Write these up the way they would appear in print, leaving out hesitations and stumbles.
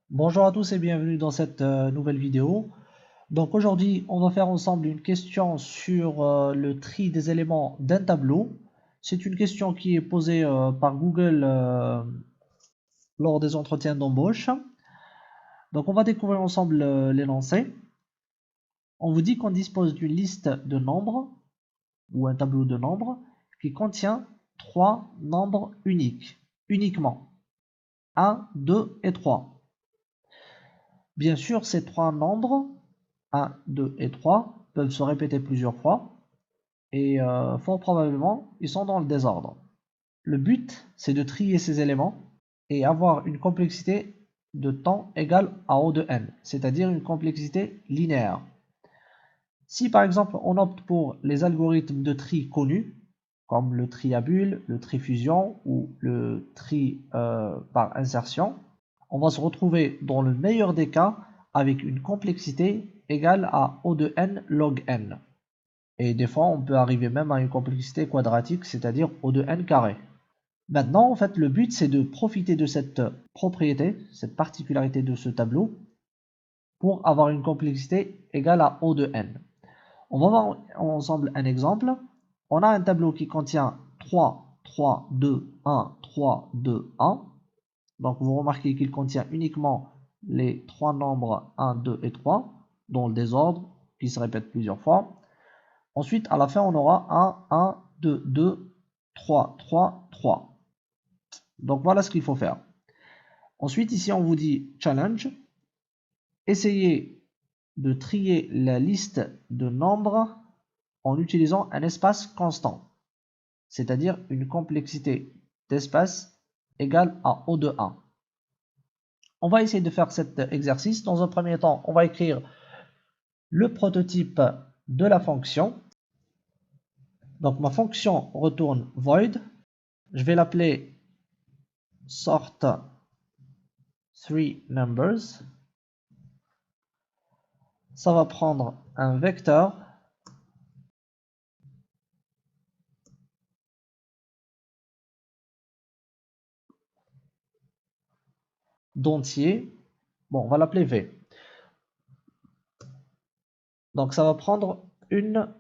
Bonjour à tous et bienvenue dans cette nouvelle vidéo. Donc aujourd'hui, on va faire ensemble une question sur le tri des éléments d'un tableau. C'est une question qui est posée par Google lors des entretiens d'embauche. Donc on va découvrir ensemble l'énoncé. On vous dit qu'on dispose d'une liste de nombres ou un tableau de nombres qui contient trois nombres uniquement 1, 2 et 3. Bien sûr, ces trois nombres 1, 2 et 3 peuvent se répéter plusieurs fois et fort probablement ils sont dans le désordre. Le but c'est de trier ces éléments et avoir une complexité de temps égale à O de n, c'est-à-dire une complexité linéaire. Si par exemple on opte pour les algorithmes de tri connus, comme le tri à bulles, le tri fusion ou le tri par insertion, on va se retrouver dans le meilleur des cas avec une complexité égale à O de n log n. Et des fois, on peut arriver même à une complexité quadratique, c'est-à-dire O de n carré. Maintenant, en fait, le but, c'est de profiter de cette propriété, cette particularité de ce tableau, pour avoir une complexité égale à O de n. On va voir ensemble un exemple. On a un tableau qui contient 3, 3, 2, 1, 3, 2, 1. Donc vous remarquez qu'il contient uniquement les trois nombres 1, 2 et 3, dans le désordre, qui se répètent plusieurs fois. Ensuite, à la fin, on aura 1, 1, 2, 2, 3, 3, 3. Donc voilà ce qu'il faut faire. Ensuite, ici, on vous dit challenge. Essayez de trier la liste de nombres en utilisant un espace constant, c'est-à-dire une complexité d'espace égale à O de 1. On va essayer de faire cet exercice. Dans un premier temps, on va écrire le prototype de la fonction. Donc ma fonction retourne void. Je vais l'appeler sort 3 numbers. Ça va prendre un vecteur d'entier. Bon, on va l'appeler V. Donc ça va prendre une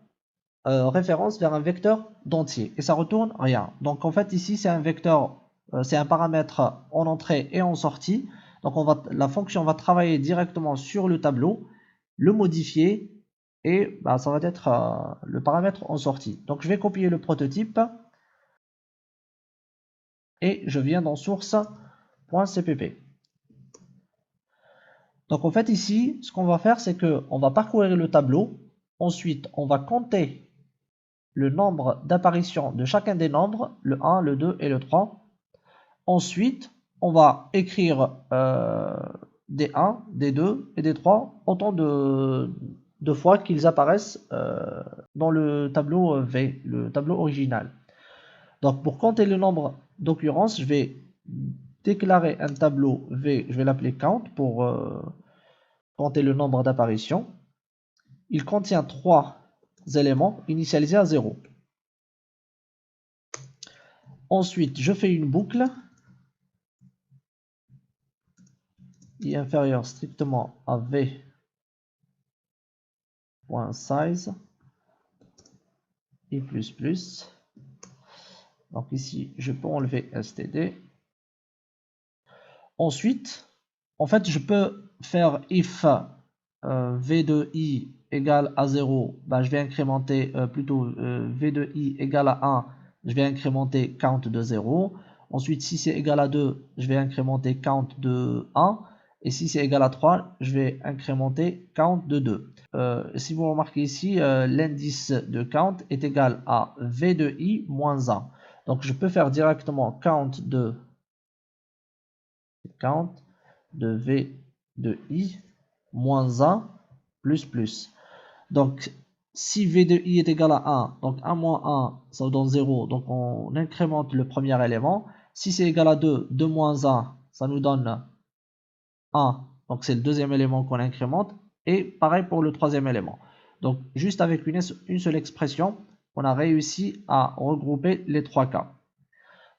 référence vers un vecteur d'entier et ça retourne rien. Donc en fait ici c'est un vecteur, c'est un paramètre en entrée et en sortie. Donc la fonction va travailler directement sur le tableau, le modifier et ça va être le paramètre en sortie. Donc je vais copier le prototype et je viens dans source.cpp. Donc en fait ici ce qu'on va faire c'est que on va parcourir le tableau, ensuite on va compter le nombre d'apparitions de chacun des nombres, le 1, le 2 et le 3. Ensuite, on va écrire des 1, des 2 et des 3 autant de fois qu'ils apparaissent dans le tableau V, le tableau original. Donc pour compter le nombre d'occurrences, je vais déclarer un tableau V, je vais l'appeler count pour compter le nombre d'apparitions. Il contient 3 éléments initialisés à 0. Ensuite, je fais une boucle i inférieur strictement à v.size i++. Donc ici, je peux enlever std. Ensuite, en fait, je peux faire if v de i égale à 0, je vais incrémenter plutôt v de i égale à 1, je vais incrémenter count de 0. Ensuite, si c'est égal à 2, je vais incrémenter count de 1. Et si c'est égal à 3, je vais incrémenter count de 2. Si vous remarquez ici, l'indice de count est égal à v de i moins 1. Donc je peux faire directement count de v de i moins 1 plus plus. Donc si v de i est égal à 1, donc 1 moins 1, ça vous donne 0. Donc on incrémente le premier élément. Si c'est égal à 2, 2 moins 1, ça nous donne 1. Donc c'est le deuxième élément qu'on incrémente. Et pareil pour le troisième élément. Donc juste avec une seule expression, on a réussi à regrouper les trois cas.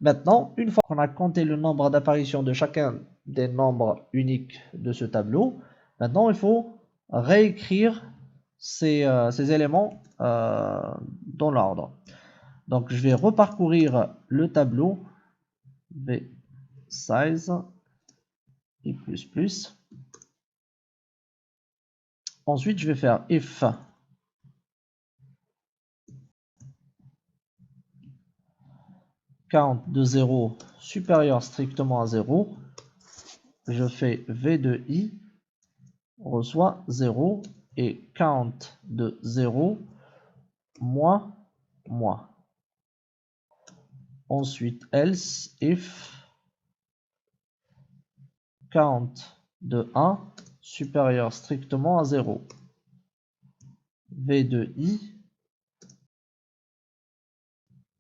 Maintenant, une fois qu'on a compté le nombre d'apparitions de chacun des nombres uniques de ce tableau. Maintenant, il faut réécrire ces éléments dans l'ordre. Donc, je vais reparcourir le tableau v size et plus. Ensuite, je vais faire if count de 0 supérieur strictement à 0. Je fais v de i reçoit 0 et count de 0 moins. Ensuite, else if count de 1 supérieur strictement à 0. V de i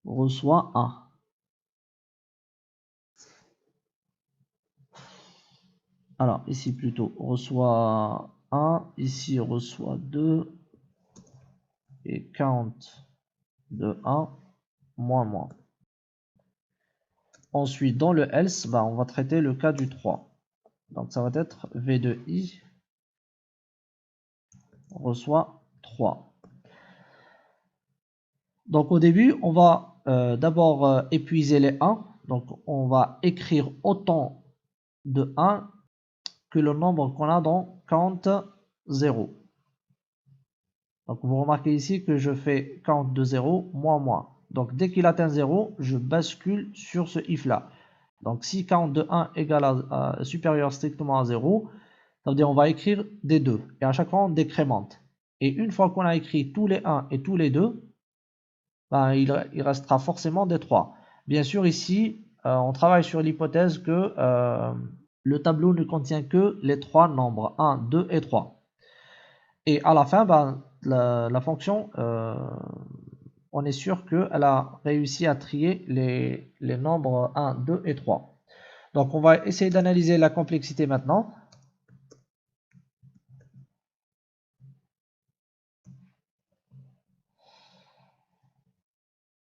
reçoit 1. Alors, ici plutôt reçoit 1, ici reçoit 2, et count de 1, moins. Ensuite, dans le else, on va traiter le cas du 3. Donc, ça va être v de i reçoit 3. Donc, au début, on va d'abord épuiser les 1. Donc, on va écrire autant de 1 que le nombre qu'on a dans count 0. Donc, vous remarquez ici que je fais count de 0, moins. Donc, dès qu'il atteint 0, je bascule sur ce if-là. Donc, si count de 1 égale supérieur strictement à 0, ça veut dire on va écrire des 2. Et à chaque fois, on décrémente. Et une fois qu'on a écrit tous les 1 et tous les 2, il restera forcément des 3. Bien sûr, ici, on travaille sur l'hypothèse que le tableau ne contient que les 3 nombres, 1, 2 et 3. Et à la fin, la fonction, on est sûr qu'elle a réussi à trier les nombres 1, 2 et 3. Donc, on va essayer d'analyser la complexité maintenant.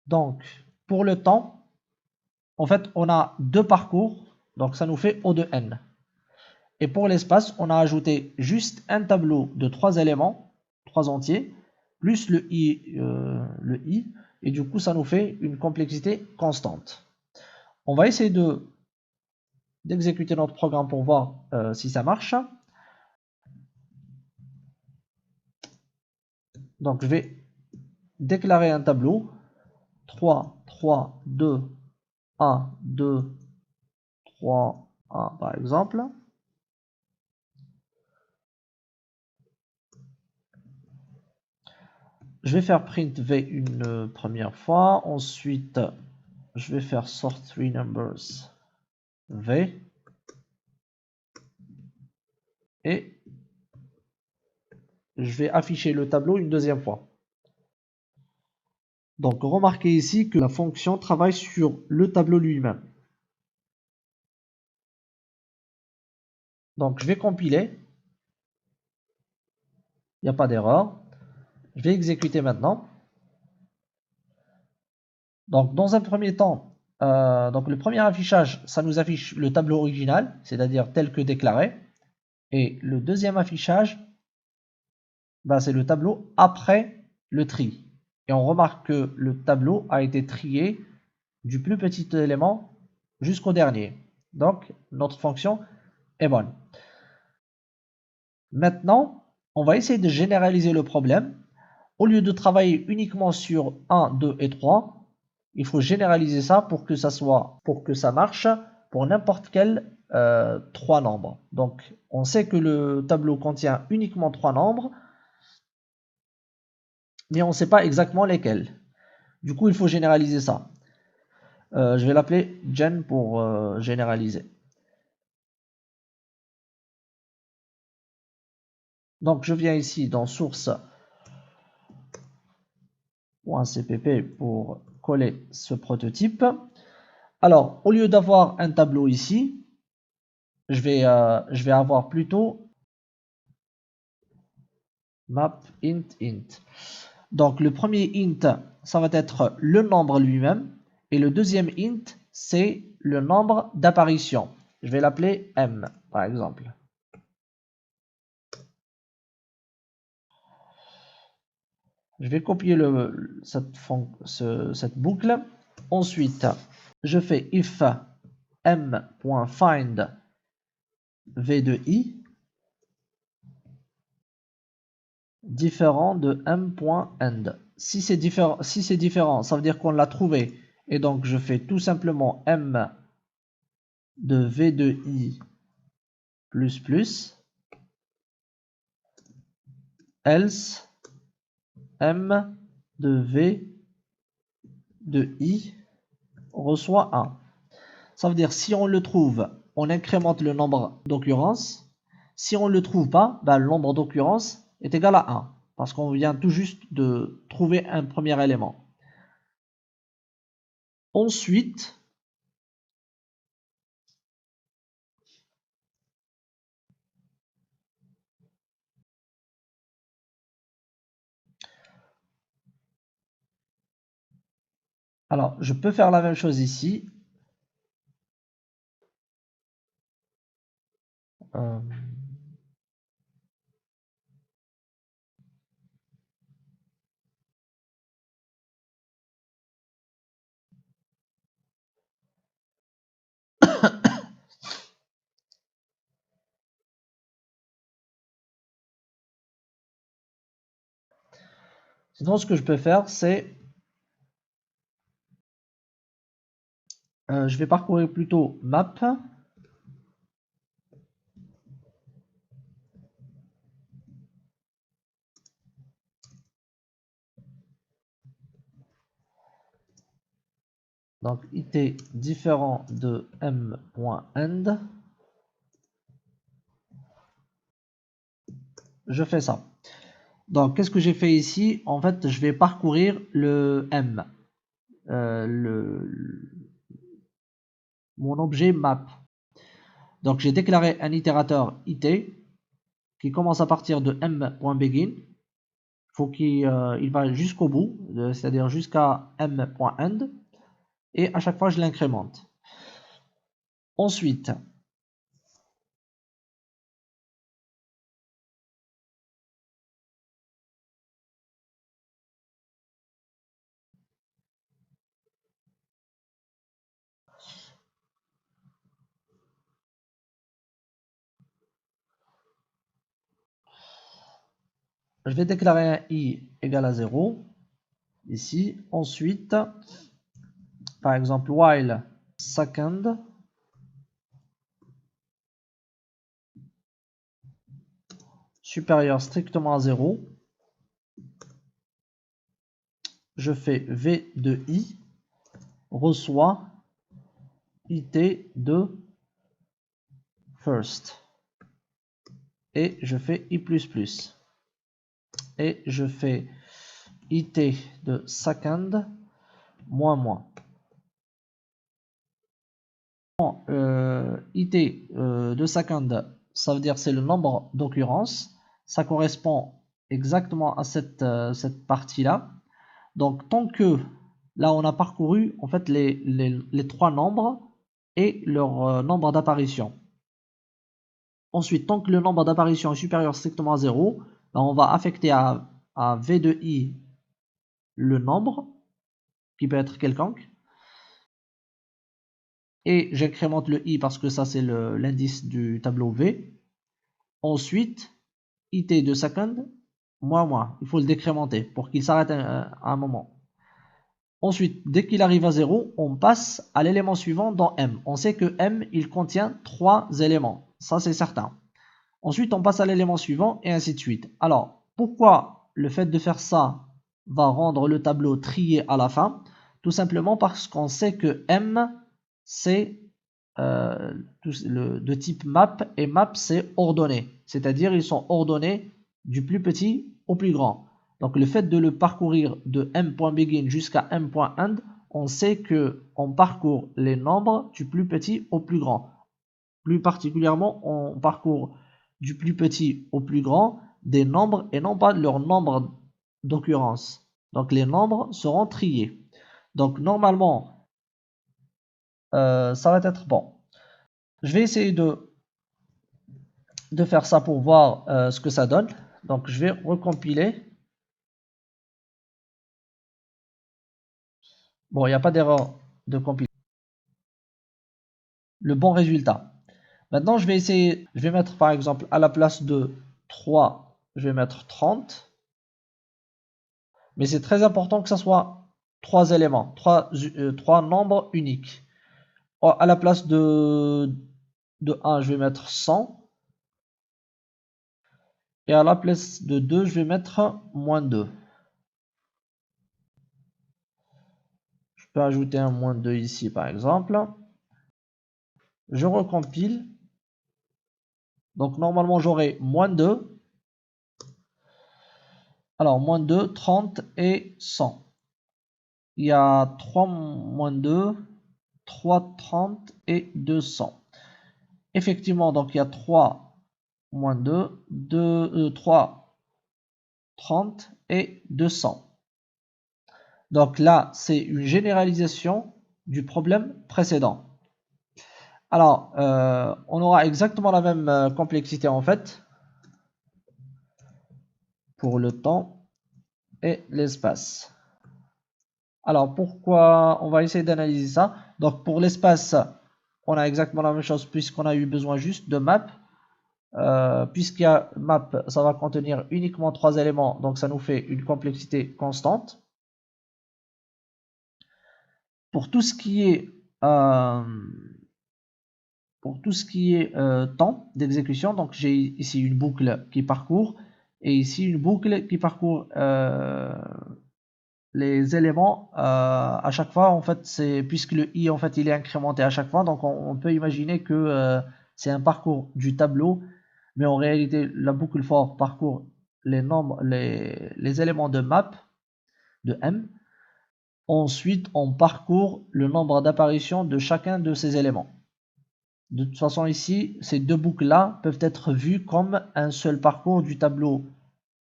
Donc, pour le temps, en fait, on a 2 parcours. Donc, ça nous fait O de n. Et pour l'espace, on a ajouté juste un tableau de 3 éléments, 3 entiers, plus le i. Et du coup, ça nous fait une complexité constante. On va essayer d'exécuter notre programme pour voir si ça marche. Donc, je vais déclarer un tableau. 3, 3, 2, 1, 2, 3, 1 par exemple. Je vais faire print v une première fois. Ensuite, je vais faire sort 3 numbers v. Et je vais afficher le tableau une deuxième fois. Donc, remarquez ici que la fonction travaille sur le tableau lui-même. Donc, je vais compiler. Il n'y a pas d'erreur. Je vais exécuter maintenant. Donc, dans un premier temps, donc le premier affichage, ça nous affiche le tableau original, c'est-à-dire tel que déclaré. Et le deuxième affichage, c'est le tableau après le tri. Et on remarque que le tableau a été trié du plus petit élément jusqu'au dernier. Donc, notre fonction est bonne. Maintenant, on va essayer de généraliser le problème. Au lieu de travailler uniquement sur 1, 2 et 3, il faut généraliser ça pour que ça marche pour n'importe quel 3 nombres. Donc, on sait que le tableau contient uniquement 3 nombres, mais on ne sait pas exactement lesquels. Du coup, il faut généraliser ça. Je vais l'appeler gen pour généraliser. Donc, je viens ici dans source.cpp pour coller ce prototype. Alors, au lieu d'avoir un tableau ici, je vais avoir plutôt map int. Donc, le premier int, ça va être le nombre lui-même. Et le deuxième int, c'est le nombre d'apparitions. Je vais l'appeler M, par exemple. Je vais copier cette boucle. Ensuite, je fais if m.find v de i différent de m.end. Si c'est différent, ça veut dire qu'on l'a trouvé. Et donc, je fais tout simplement m de v de i plus plus, else m de v de i reçoit 1. Ça veut dire si on le trouve, on incrémente le nombre d'occurrences. Si on ne le trouve pas, ben, le nombre d'occurrences est égal à 1. Parce qu'on vient tout juste de trouver un premier élément. Ensuite, alors je peux faire la même chose ici. Sinon, ce que je peux faire, c'est je vais parcourir plutôt map. Donc it différent de m.end. Je fais ça. Donc qu'est-ce que j'ai fait ici? En fait, je vais parcourir le m. Mon objet map. Donc j'ai déclaré un itérateur it qui commence à partir de m.begin. Il faut qu'il va jusqu'au bout, c'est-à-dire jusqu'à m.end. Et à chaque fois, je l'incrémente. Ensuite, je vais déclarer un i égal à 0 ici. Ensuite, par exemple, while second supérieur strictement à 0, je fais v de i reçoit it de first et je fais i++. Et je fais it de second moins. It de second, ça veut dire c'est le nombre d'occurrences. Ça correspond exactement à cette partie-là. Donc tant que là on a parcouru en fait les trois nombres et leur nombre d'apparition. Ensuite, tant que le nombre d'apparitions est supérieur strictement à 0, ben, on va affecter à v de i le nombre qui peut être quelconque. Et j'incrémente le i parce que ça c'est l'indice du tableau V. Ensuite, it de second, moins. Il faut le décrémenter pour qu'il s'arrête à un moment. Ensuite, dès qu'il arrive à 0, on passe à l'élément suivant dans M. On sait que M, il contient 3 éléments. Ça, c'est certain. Ensuite, on passe à l'élément suivant et ainsi de suite. Alors, pourquoi le fait de faire ça va rendre le tableau trié à la fin? Tout simplement parce qu'on sait que M, c'est de type map, et map c'est ordonné, c'est-à-dire ils sont ordonnés du plus petit au plus grand. Donc le fait de le parcourir de m.begin jusqu'à m.end, on sait que on parcourt les nombres du plus petit au plus grand. Plus particulièrement, on parcourt du plus petit au plus grand des nombres et non pas leur nombre d'occurrence. Donc les nombres seront triés. Donc normalement, ça va être bon. Je vais essayer de faire ça pour voir ce que ça donne. Donc je vais recompiler. Bon, il n'y a pas d'erreur de compilation. Le bon résultat. Maintenant, je vais essayer, je vais mettre par exemple à la place de 3, je vais mettre 30. Mais c'est très important que ça soit 3 éléments, 3 nombres uniques. À la place de 1, je vais mettre 100. Et à la place de 2, je vais mettre moins 2. Je peux ajouter un moins 2 ici par exemple. Je recompile. Donc normalement j'aurai moins 2. Alors moins 2, 30 et 100. Il y a 3 moins 2, 3, 30 et 200. Effectivement, donc il y a 3 moins 2, 3, 30 et 200. Donc là, c'est une généralisation du problème précédent. Alors, on aura exactement la même complexité en fait pour le temps et l'espace. Alors, pourquoi on va essayer d'analyser ça? Donc, pour l'espace, on a exactement la même chose puisqu'on a eu besoin juste de map. Puisqu'il y a map, ça va contenir uniquement 3 éléments, donc ça nous fait une complexité constante. Pour tout ce qui est temps d'exécution, donc j'ai ici une boucle qui parcourt et ici une boucle qui parcourt les éléments à chaque fois. En fait, c'est puisque le i en fait il est incrémenté à chaque fois, donc on peut imaginer que c'est un parcours du tableau, mais en réalité la boucle for parcourt les nombres, les éléments de map de m. Ensuite, on parcourt le nombre d'apparitions de chacun de ces éléments. De toute façon, ici, ces deux boucles-là peuvent être vues comme un seul parcours du tableau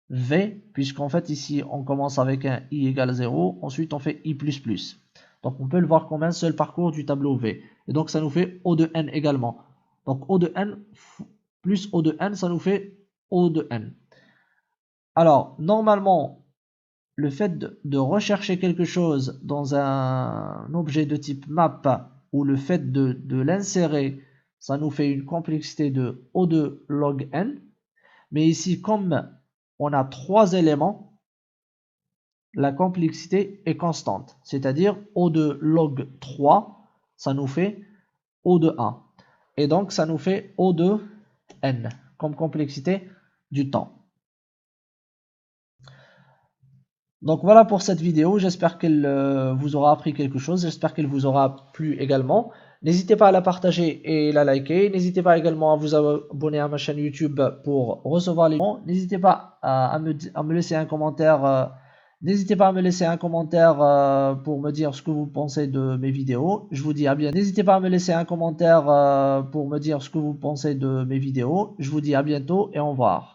V, puisqu'en fait, ici, on commence avec un i égale 0, ensuite on fait i++. Donc, on peut le voir comme un seul parcours du tableau V. Et donc, ça nous fait O de n également. Donc, O de n plus O de n, ça nous fait O de n. Alors, normalement, le fait de rechercher quelque chose dans un objet de type map ou le fait de l'insérer, ça nous fait une complexité de O de log n. Mais ici, comme on a 3 éléments, la complexité est constante. C'est-à-dire O de log 3, ça nous fait O de 1. Et donc, ça nous fait O de n comme complexité du temps. Donc voilà pour cette vidéo, j'espère qu'elle vous aura appris quelque chose, j'espère qu'elle vous aura plu également. N'hésitez pas à la partager et la liker, n'hésitez pas également à vous abonner à ma chaîne YouTube pour recevoir les vidéos. N'hésitez pas à me laisser un commentaire, pour me dire ce que vous pensez de mes vidéos. Je vous dis à bientôt. N'hésitez pas à me laisser un commentaire pour me dire ce que vous pensez de mes vidéos. Je vous dis à bientôt et au revoir.